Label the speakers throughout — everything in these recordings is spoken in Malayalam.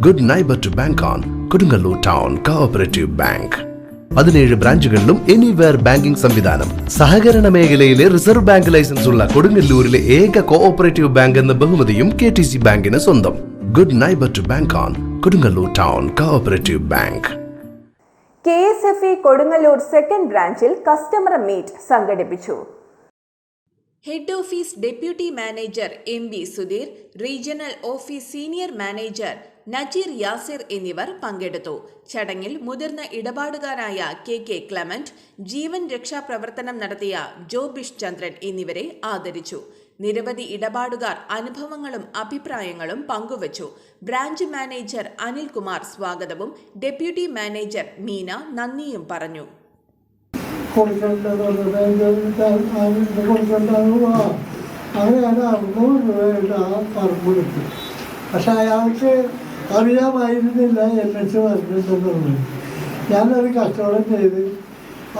Speaker 1: Good neighbour to bank on Kodungallur town cooperative bank. 17 ബ്രാഞ്ചുകളിലും എനിവെയർ ബാങ്കിംഗ് സംവിധാനം. സഹകരണ മേഖലയിലെ റിസർവ് ബാങ്ക് ലൈസൻസ് ഉള്ള കൊടുങ്ങല്ലൂരിലെ ഏക കോഓപ്പറേറ്റീവ് ബാങ്ക് എന്ന ബഹുമതിയും KTC ബാങ്കിന് സ്വന്തം. Good neighbour to bank on Kodungallur town cooperative bank.
Speaker 2: KSFE Kodungallur second ബ്രാഞ്ചിൽ കസ്റ്റമർ മീറ്റ് സംഘടിപ്പിച്ചു.
Speaker 3: Head office deputy manager MB Sudheer, regional office senior manager Najeer Yasir എന്നിവർ പങ്കെടുത്തു. ചടങ്ങിൽ മുതിർന്ന ഇടപാടുകാരായ KK ക്ലെമന്റ്, ജീവൻ രക്ഷാപ്രവർത്തനം നടത്തിയ ജോബിഷ് ചന്ദ്രൻ എന്നിവരെ ആദരിച്ചു. നിരവധി ഇടപാടുകാർ അനുഭവങ്ങളും അഭിപ്രായങ്ങളും പങ്കുവച്ചു. ബ്രാഞ്ച് മാനേജർ അനിൽകുമാർ സ്വാഗതവും ഡെപ്യൂട്ടി മാനേജർ മീന നന്ദിയും പറഞ്ഞു.
Speaker 4: പക്ഷെ അയാൾക്ക് അറിയാമായിരുന്നില്ല LS വരുന്നുണ്ടെന്നുള്ളത്. ഞാനത് കച്ചവടം ചെയ്ത്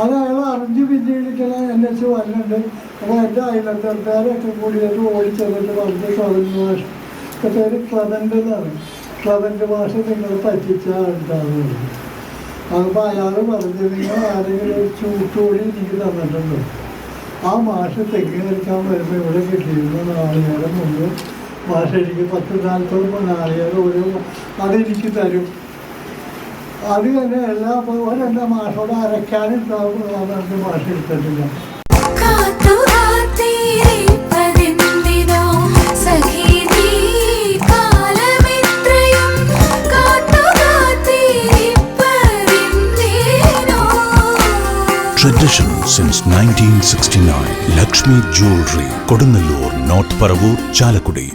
Speaker 4: അത് അയാൾ അറിഞ്ഞ് പിന്നീടിക്കണ LS വരുന്നുണ്ട്. അപ്പോൾ എൻ്റെ അയൽക്കാരൊക്കെ കൂടിയിട്ട് ഓടിച്ചെന്നിട്ട് പറഞ്ഞ് ക്ലബന്റ് മാഷ്, പേര് ക്ലബന്റ് എന്നാണ്, ക്ലബന്റ് മാഷ് നിങ്ങൾ പറ്റിച്ചാൽ ഉണ്ടാവുന്നത്. അപ്പോൾ അയാൾ പറഞ്ഞ് നിങ്ങൾ ആരെങ്കിലും ചൂട്ടുകൂടി എനിക്ക് തന്നിട്ടുണ്ടോ? ആ മാഷ് തെങ്ങ് കളിക്കാൻ വരുമ്പോൾ ഇവിടെ കിട്ടിയിരുന്നു നാളികേരം മുമ്പ്. മാഷ് എനിക്ക് 10-40 നാളികേരം അതെനിക്ക് തരും. അത് തന്നെ എല്ലാ ഒരെണ്ണ മാഷോട് അരയ്ക്കാനുണ്ടാവും. പറഞ്ഞിട്ട് മാഷ് എടുത്തിട്ടില്ല.
Speaker 5: Tradition since 1969. Lakshmi Jewelry, Kodunallur, North Paravur, Chalakudi.